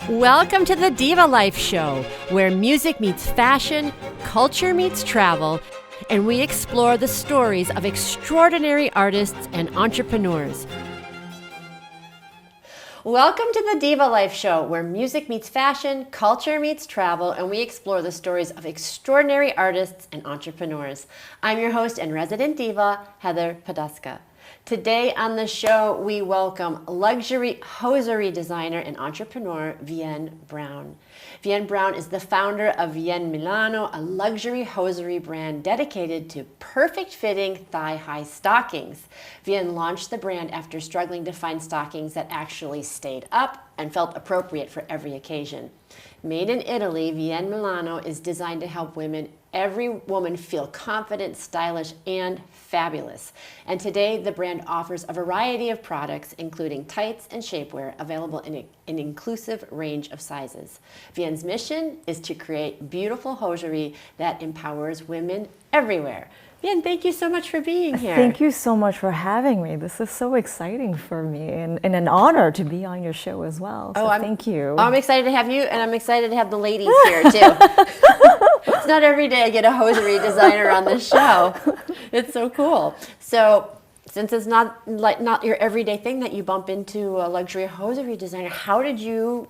Welcome to the Diva Life Show, where music meets fashion, culture meets travel, and we explore the stories of extraordinary artists and entrepreneurs. Welcome to the Diva Life Show, where music meets fashion, culture meets travel, and we explore the stories of extraordinary artists and entrepreneurs. I'm your host and resident diva, Heather Poduska. Today on the show, we welcome luxury hosiery designer and entrepreneur Vienne Brown. Vienne Brown is the founder of VienneMilano, a luxury hosiery brand dedicated to perfect-fitting thigh-high stockings. Vienne launched the brand after struggling to find stockings that actually stayed up and felt appropriate for every occasion. Made in Italy, VienneMilano is designed to help every woman feel confident, stylish, and fabulous. And today, the brand offers a variety of products, including tights and shapewear, available in an inclusive range of sizes. Vienne's mission is to create beautiful hosiery that empowers women everywhere. Vienne, thank you so much for being here. Thank you so much for having me. This is so exciting for me and an honor to be on your show as well. So thank you. I'm excited to have you, and I'm excited to have the ladies here too. It's not every day I get a hosiery designer on the show. It's so cool. So since it's not your everyday thing that you bump into a luxury hosiery designer, how did you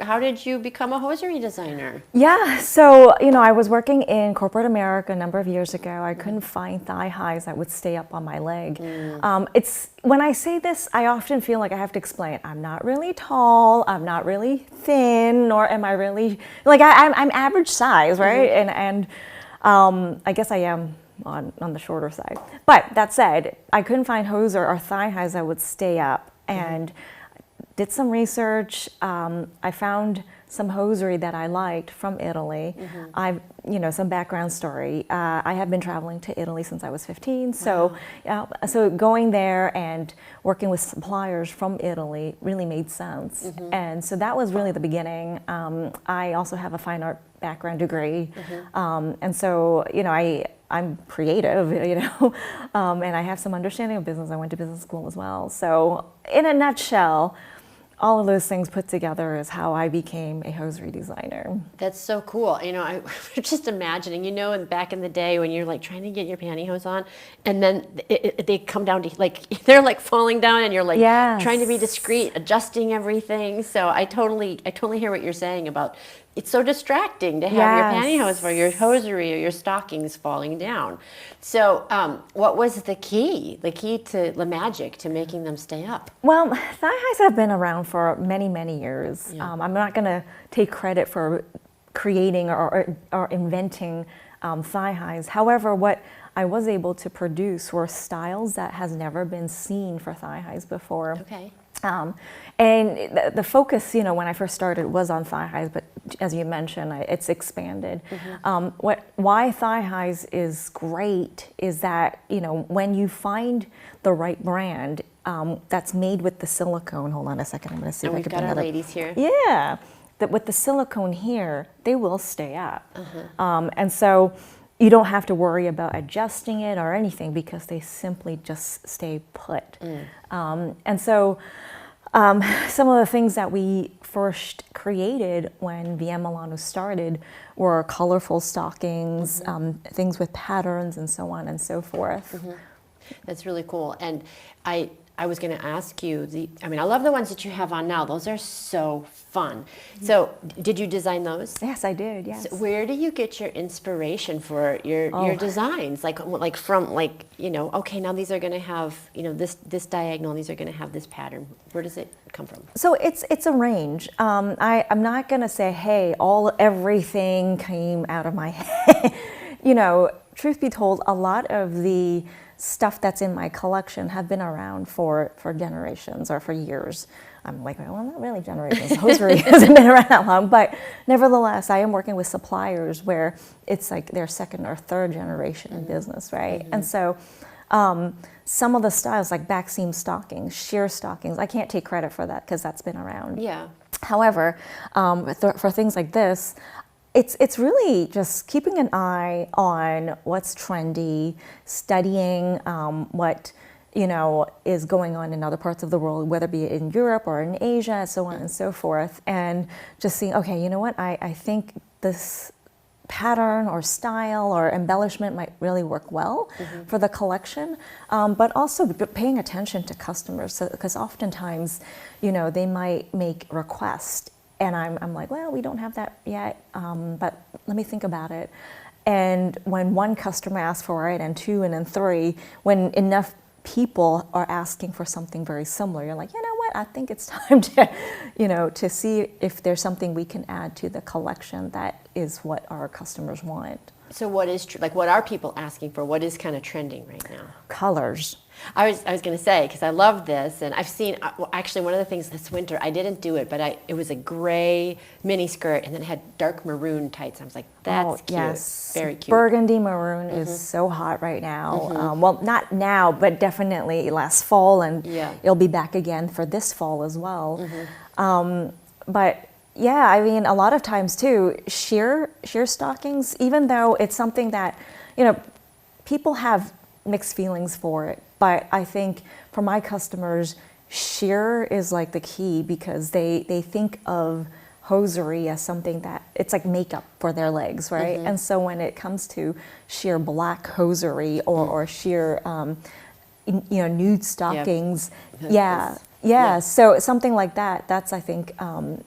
become a hosiery designer? Yeah, so I was working in corporate America a number of years ago. I couldn't find thigh highs that would stay up on my leg. It's when I say this, I often feel like I have to explain. I'm not really tall. I'm not really thin, nor am I really I'm average size, right? And I guess I am on the shorter side. But that said, I couldn't find hose or thigh highs that would stay up, and did some research. I found some hosiery that I liked from Italy. I've, some background story. I have been traveling to Italy since I was 15. So, so going there and working with suppliers from Italy really made sense. And so that was really the beginning. I also have a fine art background degree. And so, I'm creative, and I have some understanding of business. I went to business school as well. So in a nutshell, all of those things put together is how I became a hosiery designer. That's so cool. I'm just imagining, and back in the day when you're trying to get your pantyhose on, and then they come down to they're falling down, and you're trying to be discreet, adjusting everything. So I totally hear what you're saying about it's so distracting to have your pantyhose for your hosiery or your stockings falling down. So what was the key to the magic to making them stay up? Well, thigh highs have been around for many, many years. I'm not going to take credit for creating or inventing thigh highs. However, what I was able to produce were styles that has never been seen for thigh highs before. Okay. And the focus, when I first started was on thigh highs, but as you mentioned, it's expanded. Why thigh highs is great is that, when you find the right brand that's made with the silicone, hold on a second, I'm going to see if I can bring that up. We've got our ladies here. Yeah, that with the silicone here, they will stay up. And so you don't have to worry about adjusting it or anything because they simply just stay put. And so some of the things that we first created when VienneMilano started were colorful stockings, things with patterns and so on and so forth. That's really cool. And I was going to ask you, I love the ones that you have on now. Those are so fun. So did you design those? Yes, I did, yes. So where do you get your inspiration for your designs? Okay, now these are going to have, this diagonal, these are going to have this pattern. Where does it come from? So it's a range. I'm not going to say, hey, everything came out of my head. Truth be told, a lot of the stuff that's in my collection have been around for generations or for years. I'm like, well, not really generations. Hosiery hasn't been around that long, but nevertheless, I am working with suppliers where it's like their second or third generation in business, right? And so some of the styles like back seam stockings, sheer stockings, I can't take credit for that because that's been around. Yeah. However, for things like this, it's really just keeping an eye on what's trendy, studying what is going on in other parts of the world, whether it be in Europe or in Asia, so on and so forth. And just seeing, okay, you know what, I think this pattern or style or embellishment might really work well for the collection, but also paying attention to customers, because oftentimes, they might make requests, and I'm like, well, we don't have that yet, but let me think about it. And when one customer asks for it, and two, and then three, when enough people are asking for something very similar, you're like, you know what, I think it's time to, to see if there's something we can add to the collection that is what our customers want. So what is what are people asking for? What is kind of trending right now? Colors. I was going to say, because I love this, and I've seen, actually one of the things this winter, I didn't do it, but it was a gray mini skirt, and then it had dark maroon tights. I was like, that's cute. Yes. Very cute. Burgundy maroon is so hot right now. Well, not now, but definitely last fall, and it'll be back again for this fall as well. But yeah, I mean, a lot of times too, sheer stockings, even though it's something that, people have mixed feelings for it, but I think for my customers, sheer is like the key, because they think of hosiery as something that it's like makeup for their legs, right? And so when it comes to sheer black hosiery or sheer nude stockings, so something like that, that's, I think,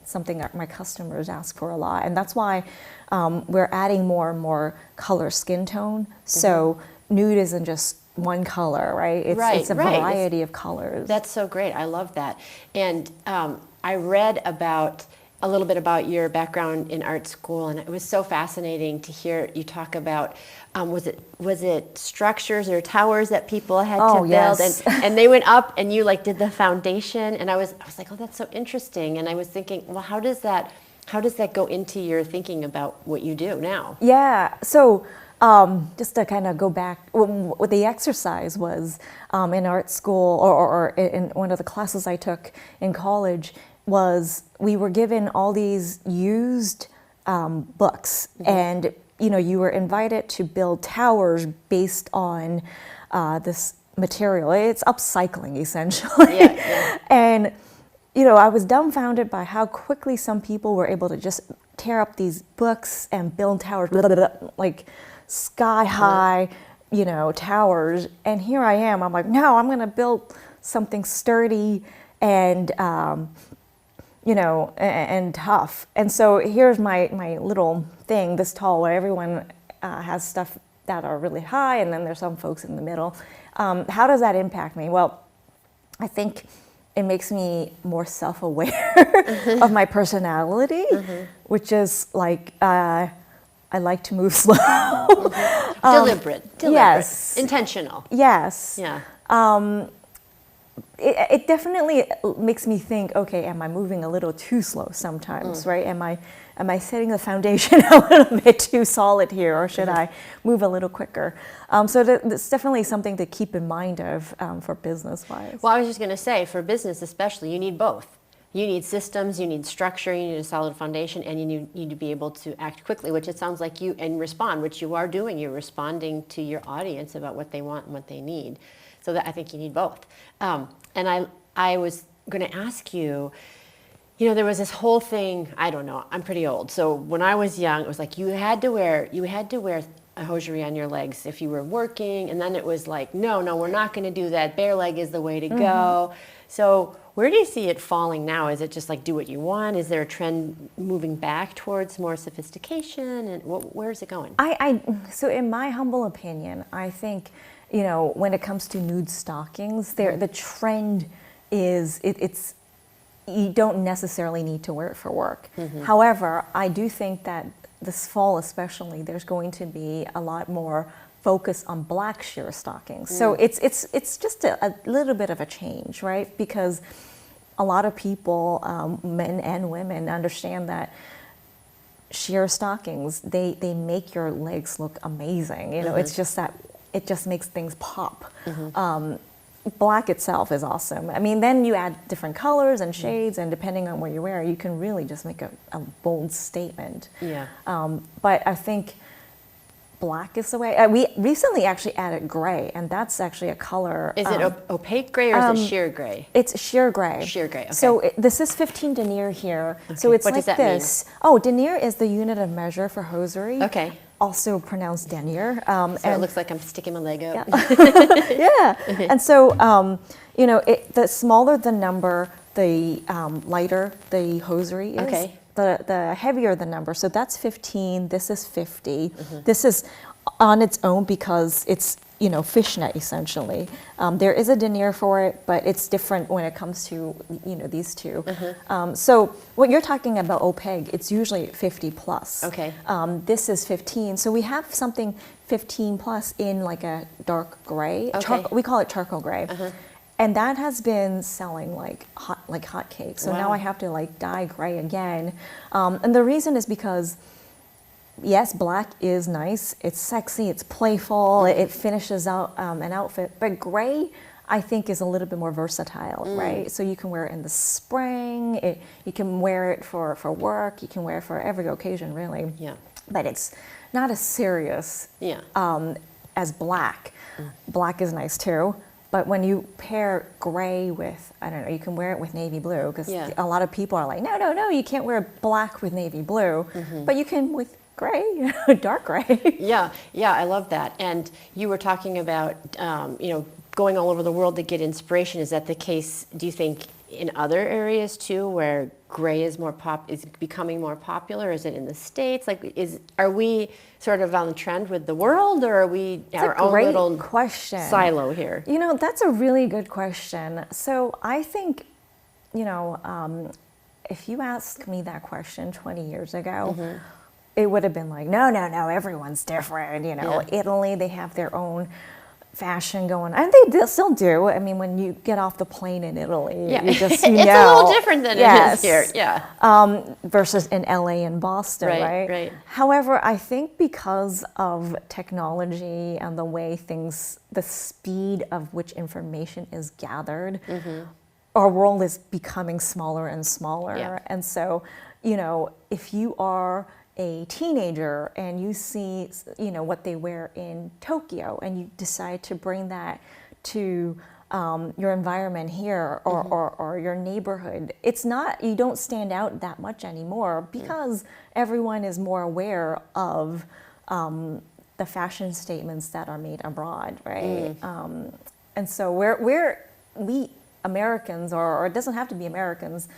something that my customers ask for a lot, and that's why we're adding more and more color skin tone. So nude isn't just one color, right? It's a variety of colors. That's so great. I love that. And I read a little bit about your background in art school, and it was so fascinating to hear you talk about, was it structures or towers that people had to build? Yes. And they went up, and you did the foundation, and I was like, oh, that's so interesting. And I was thinking, well, how does that go into your thinking about what you do now? Yeah, so just to kind of go back, what the exercise was in art school, or in one of the classes I took in college, was we were given all these used books, and you were invited to build towers based on this material. It's upcycling, essentially. And I was dumbfounded by how quickly some people were able to just tear up these books and build towers, like sky high, towers. And here I am. I'm like, no, I'm going to build something sturdy and and tough. And so here's my little thing, this tall, where everyone has stuff that are really high, and then there's some folks in the middle. How does that impact me? Well, I think it makes me more self-aware of my personality, which is like, I like to move slow. Deliberate. Yes. Intentional. Yes. Yeah. It definitely makes me think, okay, am I moving a little too slow sometimes, right? Am I setting the foundation a little bit too solid here, or should I move a little quicker? So that's definitely something to keep in mind of for business-wise. Well, I was just going to say, for business especially, you need both. You need systems, you need structure, you need a solid foundation, and you need to be able to act quickly, which it sounds like and respond, which you are doing. You're responding to your audience about what they want and what they need. So that I think you need both. And I was going to ask you, there was this whole thing, I don't know, I'm pretty old. So when I was young, it was like you had to wear a hosiery on your legs if you were working, and then it was like, no, we're not going to do that. Bare leg is the way to go. So where do you see it falling now? Is it just like do what you want? Is there a trend moving back towards more sophistication? And where is it going? So in my humble opinion, I think, when it comes to nude stockings, the trend is it's you don't necessarily need to wear it for work. However, I do think that this fall especially, there's going to be a lot more focus on black sheer stockings. So it's just a little bit of a change, right? Because a lot of people, men and women, understand that sheer stockings, they make your legs look amazing. It's just that it just makes things pop. Black itself is awesome. I mean, then you add different colors and shades, and depending on what you wear, you can really just make a bold statement. But I think black is the way. We recently actually added gray, and that's actually a color. Is it opaque gray or is it sheer gray? It's sheer gray. Sheer gray, okay. So this is 15 denier here. Okay. So it's What like does that this. Oh, denier is the unit of measure for hosiery. Okay. Also pronounced denier. So it looks like I'm sticking my leg out. Yeah. And so, the smaller the number, the lighter the hosiery is. Okay. The heavier the number. So that's 15. This is 50. This is on its own because it's, fishnet essentially. There is a denier for it, but it's different when it comes to, these two. So what you're talking about opaque, it's usually 50 plus. Okay. This is 15. So we have something 15 plus in like a dark gray. Okay. We call it charcoal gray. And that has been selling like hotcakes. So now Wow. I have to like dye gray again. And the reason is because, yes, black is nice. It's sexy. It's playful. It finishes out an outfit. But gray, I think, is a little bit more versatile, right? So you can wear it in the spring. You can wear it for work. You can wear it for every occasion, really. Yeah. But it's not as serious Yeah. as black. Black is nice too. But when you pair gray with, I don't know, you can wear it with navy blue because Yeah. a lot of people are like, no, you can't wear black with navy blue, but you can with gray, dark gray. Yeah, I love that. And you were talking about, going all over the world to get inspiration. Is that the case, do you think, in other areas too, where gray is is becoming more popular? Is it in the States? Are we sort of on the trend with the world, or are we our own little question. silo here? That's a really good question. So I think, if you asked me that question 20 years ago, it would have been like, no, everyone's different. Yeah. Italy, they have their own fashion going, and they still do. I mean, when you get off the plane in Italy, Yeah. you just It's a little different than it is here. Yeah. Versus in LA and Boston, right? Right. However, I think because of technology and the way the speed of which information is gathered, our world is becoming smaller and smaller. Yeah. And so, if you are a teenager and you see, what they wear in Tokyo, and you decide to bring that to your environment here or your neighborhood, you don't stand out that much anymore because everyone is more aware of the fashion statements that are made abroad, right? And so we Americans, or it doesn't have to be Americans,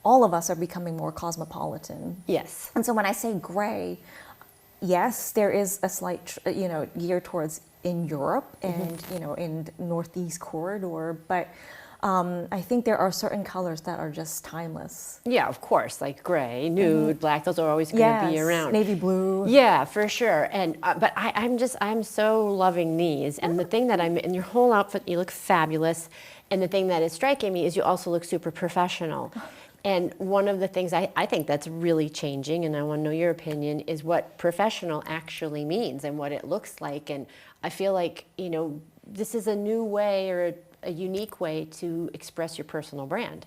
all of us are becoming more cosmopolitan. Yes. And so when I say gray, yes, there is a slight, gear towards in Europe and, in the Northeast corridor, but I think there are certain colors that are just timeless. Yeah, of course, like gray, nude, black, those are always going to be around. Navy blue. Yeah, for sure. And but I'm so loving these. And the thing that in your whole outfit, you look fabulous. And the thing that is striking me is you also look super professional. And one of the things I think that's really changing, and I want to know your opinion, is what professional actually means and what it looks like. And I feel like, this is a new way, or a unique way to express your personal brand.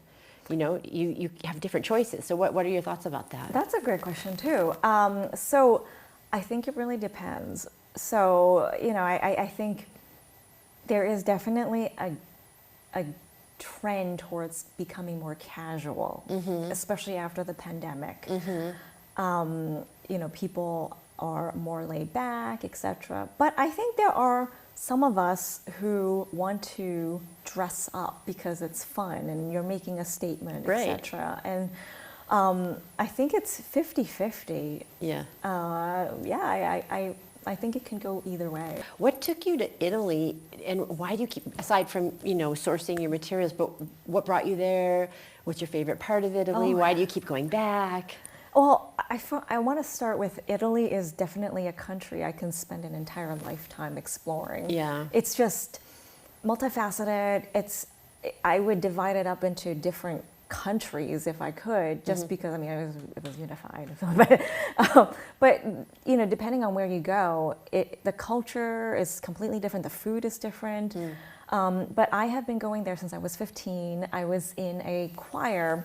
You have different choices. So what are your thoughts about that? That's a great question too. So I think it really depends. So, I think there is definitely a trend towards becoming more casual, especially after the pandemic. People are more laid back, etc. But I think there are some of us who want to dress up because it's fun and you're making a statement, Right. etc. And I think it's 50-50. Yeah. I think it can go either way. What took you to Italy, and why do you keep, aside from, sourcing your materials, but what brought you there? What's your favorite part of Italy? Why do you keep going back? Well, I want to start with Italy is definitely a country I can spend an entire lifetime exploring. Yeah. It's just multifaceted. I would divide it up into different countries if I could, just because it was unified. But depending on where you go, the culture is completely different. The food is different. But I have been going there since I was 15. I was in a choir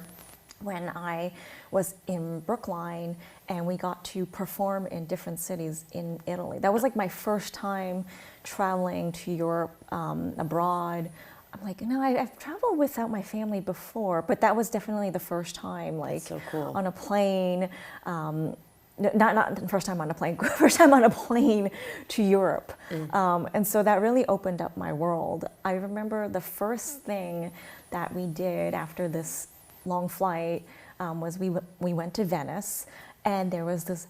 when I was in Brookline and we got to perform in different cities in Italy. That was like my first time traveling to Europe, abroad. I'm like, no, I've traveled without my family before, but that was definitely the first time, like That's so cool. on a plane. Not the first time on a plane, first time on a plane to Europe. And so that really opened up my world. I remember the first thing that we did after this long flight was we went to Venice, and there was this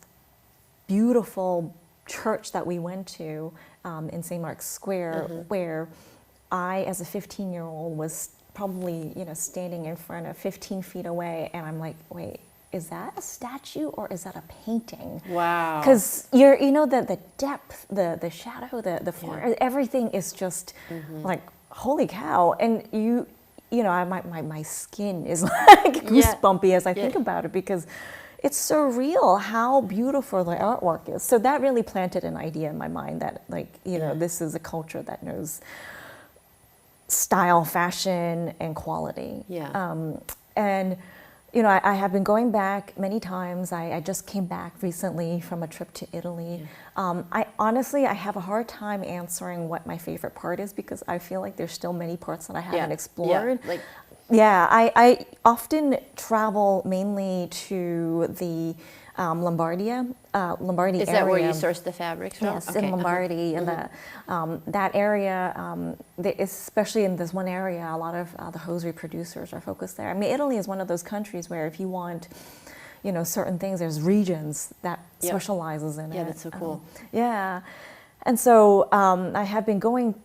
beautiful church that we went to in St. Mark's Square, where I, as a 15-year-old, was probably, standing in front of 15 feet away, and I'm like, wait, is that a statue or is that a painting? Wow. Because the depth, the shadow, the form, everything is just like, holy cow. And my skin is like goosebumpy as I think about it, because it's surreal how beautiful the artwork is. So that really planted an idea in my mind that, this is a culture that knows style, fashion, and quality. And I have been going back many times. I just came back recently from a trip to Italy. I honestly have a hard time answering what my favorite part is, because I feel like there's still many parts that I haven't explored. I often travel mainly to the Lombardy area. Is that where you source the fabrics from? Yes, in Lombardy, and that area, especially in this one area, a lot of the hosiery producers are focused there. I mean, Italy is one of those countries where if you want, certain things, there's regions that specializes in it. Yeah, that's so cool. And so I have been going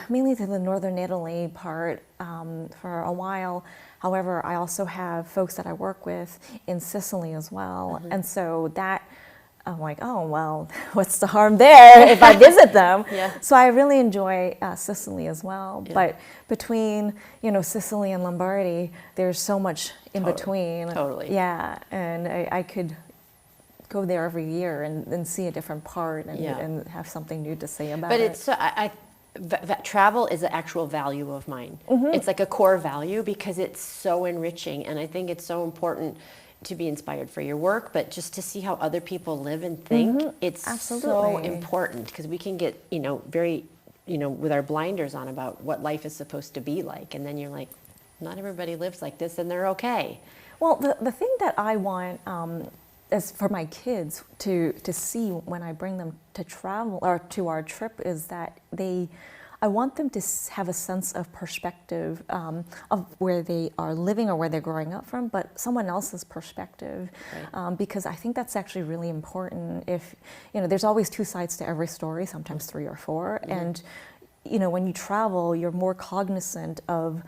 mainly to the northern Italy part for a while. However, I also have folks that I work with in Sicily as well. And so that, I'm like, oh, well, what's the harm there if I visit them? So I really enjoy Sicily as well. But between, Sicily and Lombardy, there's so much in between. Yeah, and I could go there every year and see a different part and have something new to say about it. But it's travel is an actual value of mine. It's like a core value because it's so enriching, and I think it's so important to be inspired for your work, but just to see how other people live and think. It's so important, because we can get very with our blinders on about what life is supposed to be like, and then you're like, not everybody lives like this, and they're okay. Well, the thing that I want is for my kids to see when I bring them to travel or to our trip is that I want them to have a sense of perspective of where they are living or where they're growing up from, but someone else's perspective, because I think that's actually really important. If there's always two sides to every story, sometimes three or four, and when you travel, you're more cognizant of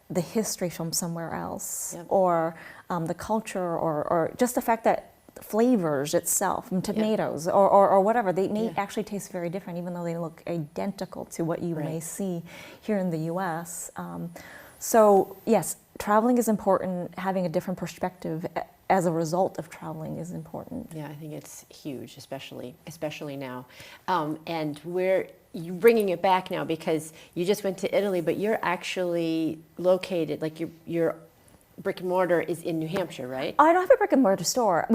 the history from somewhere else, or the culture, or just the fact that flavors itself, tomatoes or whatever, they may actually taste very different, even though they look identical to what you may see here in the U.S. So yes, traveling is important. Having a different perspective as a result of traveling is important. Yeah, I think it's huge, especially now. And you're bringing it back now because you just went to Italy, but you're actually located, like your brick and mortar is in New Hampshire, right? I don't have a brick and mortar store.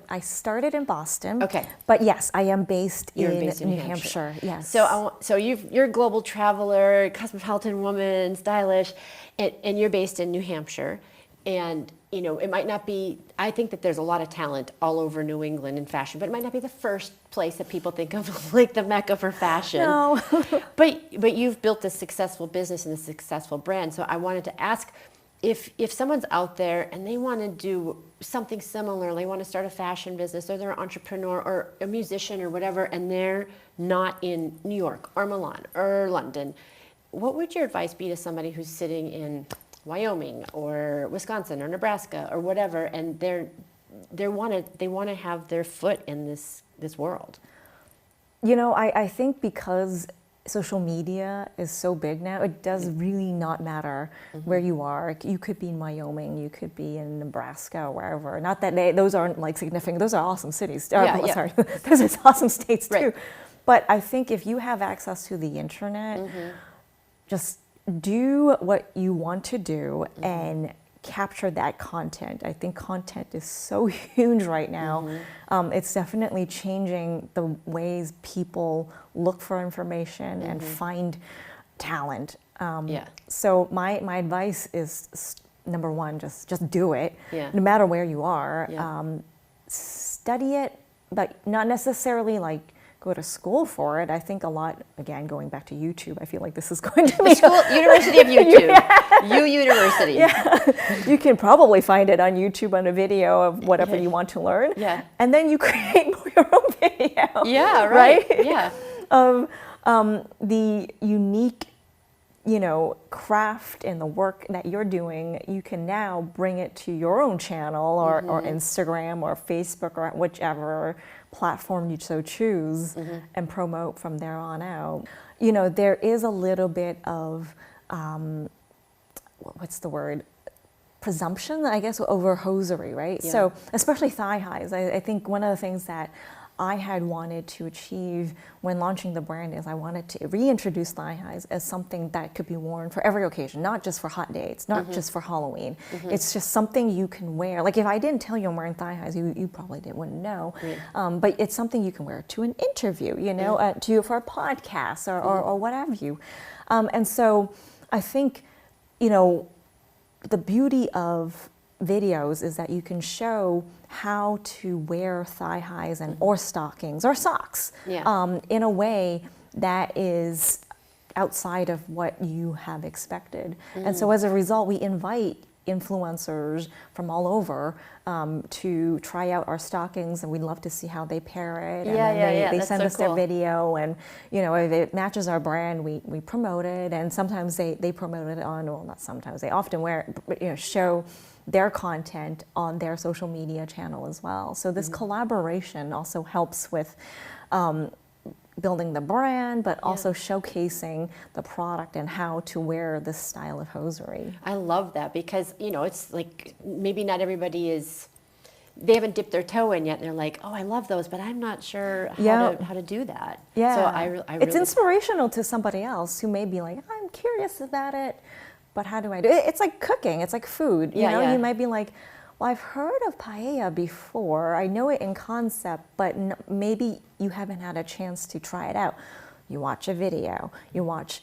I started in Boston. Okay. But yes, I am based in New Hampshire. Yes. So you're a global traveler, cosmopolitan woman, stylish, and you're based in New Hampshire. And it might not be. I think that there's a lot of talent all over New England in fashion, but it might not be the first place that people think of, like the Mecca for fashion. No. but you've built a successful business and a successful brand. So I wanted to ask, if someone's out there and they want to do something similar, they want to start a fashion business, or they're an entrepreneur or a musician or whatever, and they're not in New York or Milan or London, what would your advice be to somebody who's sitting in Wyoming or Wisconsin or Nebraska or whatever, and they want to have their foot in this world? I think because social media is so big now, it does really not matter where you are. You could be in Wyoming, you could be in Nebraska, or wherever. Not that those aren't like significant, those are awesome cities. Sorry, those are awesome states too. But I think if you have access to the internet, just do what you want to do and capture that content. I think content is so huge right now. It's definitely changing the ways people look for information and find talent. So my advice is number one, just do it, no matter where you are. Study it, but not necessarily like go to school for it. I think a lot, again, going back to YouTube, I feel like this is going to be University of YouTube. University. You can probably find it on YouTube on a video of whatever you want to learn. And then you create your own video. Right? The unique, craft and the work that you're doing, you can now bring it to your own channel or Instagram or Facebook or whichever platform you so choose and promote from there on out. There is a little bit of, what's the word? Presumption, I guess, over hosiery, right? So especially thigh highs. I think one of the things that I had wanted to achieve when launching the brand is I wanted to reintroduce thigh highs as something that could be worn for every occasion, not just for hot dates, not just for Halloween. It's just something you can wear. Like if I didn't tell you I'm wearing thigh highs, you probably wouldn't know. But it's something you can wear to an interview, for a podcast or what have you. And so I think, the beauty of videos is that you can show how to wear thigh highs or stockings or socks in a way that is outside of what you have expected. And so as a result, we invite influencers from all over to try out our stockings, and we'd love to see how they pair it. And then they send us their video, and if it matches our brand, we promote it. And sometimes they promote it on, well, not sometimes, they often show their content on their social media channel as well. So this collaboration also helps with building the brand, but also showcasing the product and how to wear this style of hosiery. I love that because, it's like maybe not everybody they haven't dipped their toe in yet. And they're like, oh, I love those, but I'm not sure how to do that. So I really, it's inspirational to somebody else who may be like, I'm curious about it, but how do I do it? It's like cooking. It's like food. You might be like, well, I've heard of paella before. I know it in concept, but maybe you haven't had a chance to try it out. You watch a video. You watch,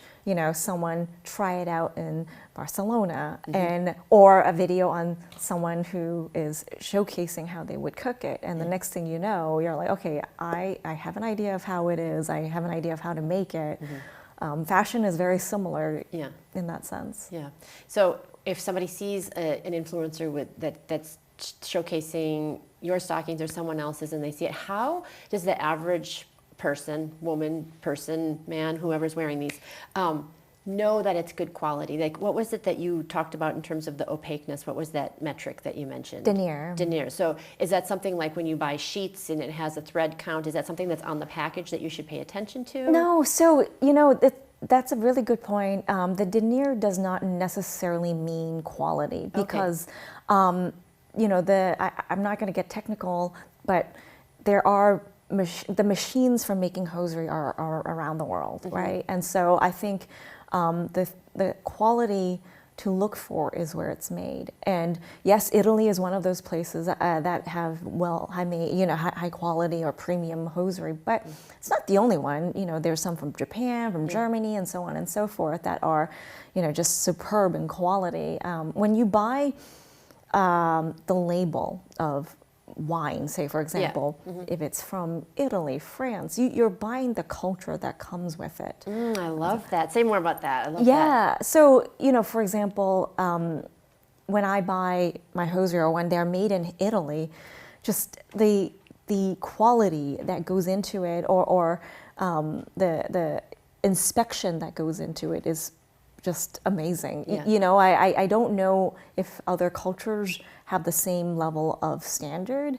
someone try it out in Barcelona, or a video on someone who is showcasing how they would cook it. And the next thing you know, you're like, okay, I have an idea of how it is. I have an idea of how to make it. Fashion is very similar in that sense. So if somebody sees an influencer that's showcasing your stockings or someone else's and they see it, how does the average person, woman, person, man, whoever's wearing these, know that it's good quality? Like, what was it that you talked about in terms of the opaqueness? What was that metric that you mentioned? Denier. So is that something like when you buy sheets and it has a thread count, is that something that's on the package that you should pay attention to? No. So, that's a really good point. The denier does not necessarily mean quality because, I'm not going to get technical, but there are the machines for making hosiery are around the world, right? And so I think the quality to look for is where it's made. And yes, Italy is one of those places that have high quality or premium hosiery, but it's not the only one. There's some from Japan, from Germany, and so on and so forth that are, just superb in quality. When you buy the label of wine, say for example, if it's from Italy, France, you're buying the culture that comes with it. I love that. Say more about that. I love that. Yeah. So, for example, when I buy my hosiery or when they're made in Italy, just the quality that goes into it or the inspection that goes into it is just amazing. I don't know if other cultures have the same level of standard,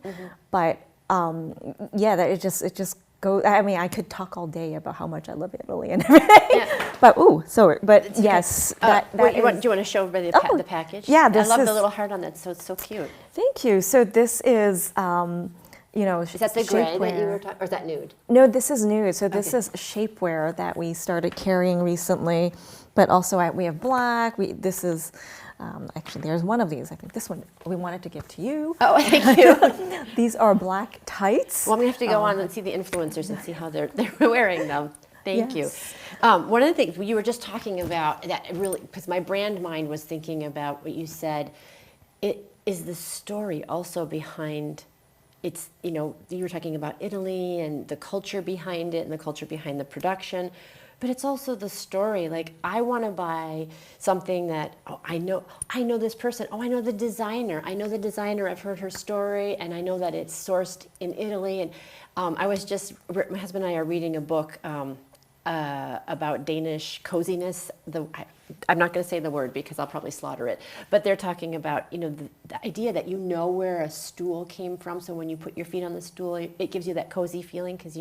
but that it just goes. I mean, I could talk all day about how much I love Italy and everything. But yes, do you want to show everybody the package? Yeah, I love the little heart on that. So it's so cute. Thank you. So this is. Is that the gray that you were talking, or is that nude? No, this is nude. So this is shapewear that we started carrying recently, but also we have black. This is Actually, there's one of these. I think this one we wanted to give to you. Oh, thank you. These are black tights. Well, I'm going to have to go on and see the influencers and see how they're wearing them. Thank Yes. you. One of the things you were just talking about that really, because my brand mind was thinking about what you said, it is the story also behind it's, you were talking about Italy and the culture behind it and the culture behind the production, but it's also the story. Like, I want to buy something that, I know this person. Oh, I know the designer. I've heard her story, and I know that it's sourced in Italy. And my husband and I are reading a book about Danish coziness. I'm not going to say the word because I'll probably slaughter it, but they're talking about, the idea that where a stool came from. So when you put your feet on the stool, it gives you that cozy feeling because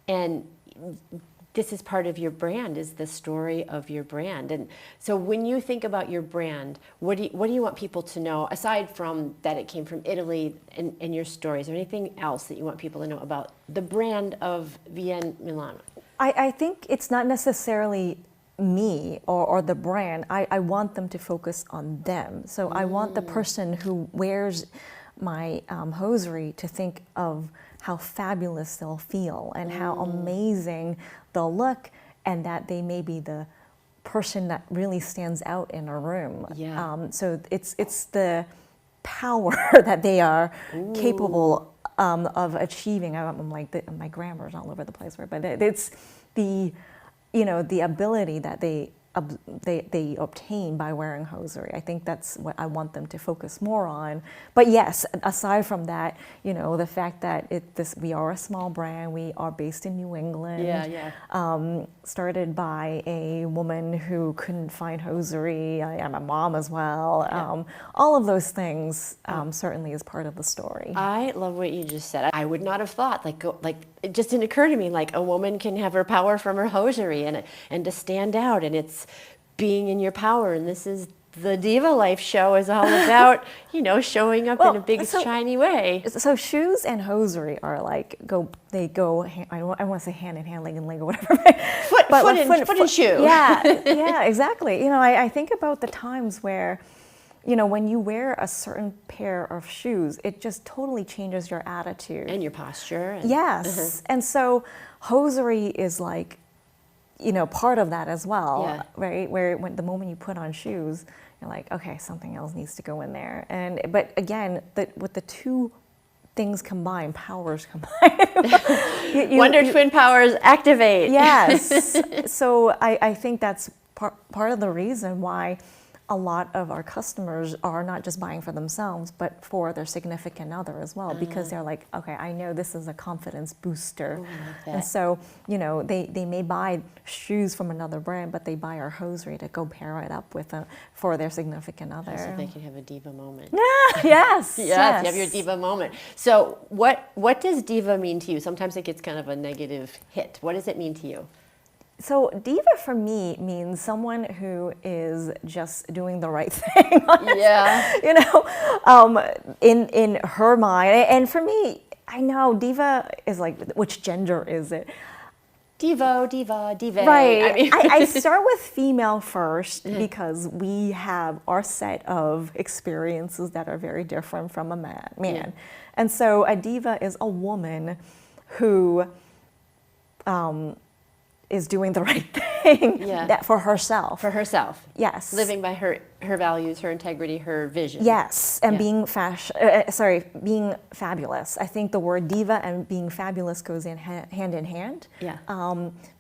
and this is part of your brand, is the story of your brand. And so when you think about your brand, what do you want people to know, aside from that it came from Italy and your stories, or anything else that you want people to know about the brand of VienneMilano? I think it's not necessarily me or the brand. I want them to focus on them. So I want the person who wears my hosiery to think of how fabulous they'll feel and how amazing they'll look, and that they may be the person that really stands out in a room. Yeah. So it's the power that they are capable of achieving. I'm like, my grammar's all over the place, right? But it's the ability that they obtain by wearing hosiery. I think that's what I want them to focus more on. But yes, aside from that, the fact that we are a small brand, we are based in New England. Yeah. Started by a woman who couldn't find hosiery. I'm a mom as well. Yeah. All of those things certainly is part of the story. I love what you just said. I would not have thought, it just didn't occur to me, like, a woman can have her power from her hosiery and to stand out, and it's being in your power. And this is the Diva Life Show is all about, showing up in a big, shiny way. So shoes and hosiery are they go, I don't want to say hand in hand, leg in leg, or whatever. Foot and shoe. Yeah, exactly. I think about the times where, when you wear a certain pair of shoes, it just totally changes your attitude. And your posture. Yes. And so hosiery is part of that as well, right? Where when the moment you put on shoes, you're like, okay, something else needs to go in there. But again, with the two things combined, powers combined. Wonder Twin powers activate. Yes. So I think that's part of the reason why a lot of our customers are not just buying for themselves, but for their significant other as well, because they're like, okay, I know this is a confidence booster. Ooh, I like that. And so, they may buy shoes from another brand, but they buy our hosiery to go pair it up with for their significant other. So they can have a diva moment. Yes. Yes, you have your diva moment. So what does diva mean to you? Sometimes it gets kind of a negative hit. What does it mean to you? So diva for me means someone who is just doing the right thing. Yeah. In her mind. And for me, I know diva is which gender is it? Diva, diva. Right. I start with female first because we have our set of experiences that are very different from a man. Yeah. And so a diva is a woman who is doing the right thing for herself. For herself. Yes. Living by her values, her integrity, her vision. Yes, and being being fabulous. I think the word diva and being fabulous goes hand in hand. Yeah.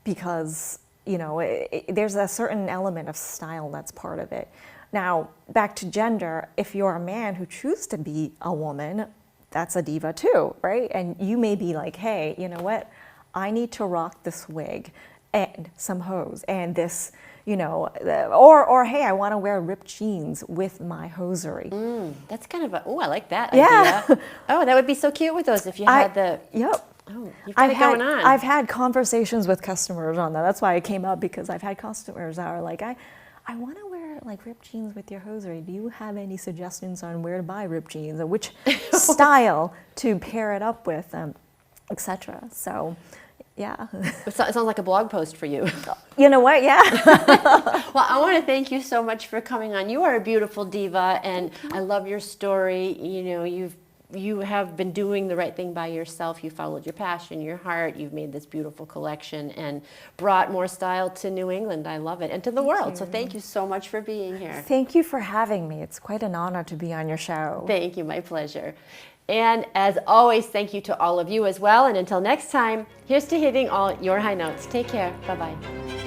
Because there's a certain element of style that's part of it. Now, back to gender. If you're a man who chooses to be a woman, that's a diva too, right? And you may be like, hey, you know what? I need to rock this wig and some hose and this, or hey, I want to wear ripped jeans with my hosiery. That's kind of I like that Yeah. idea. Oh, that would be so cute with those if you had the... Yep. Oh, you've got it going on. I've had conversations with customers on that. That's why it came up, because I've had customers that are like, I want to wear ripped jeans with your hosiery. Do you have any suggestions on where to buy ripped jeans or which style to pair it up with, etc. So, yeah. It sounds like a blog post for you. You know what? Yeah. Well, I want to thank you so much for coming on. You are a beautiful diva, and I love your story. You know, you have been doing the right thing by yourself. You followed your passion, your heart. You've made this beautiful collection and brought more style to New England. I love it, and to the world. So thank you so much for being here. Thank you for having me. It's quite an honor to be on your show. Thank you, my pleasure. And as always, thank you to all of you as well. And until next time, here's to hitting all your high notes. Take care. Bye-bye.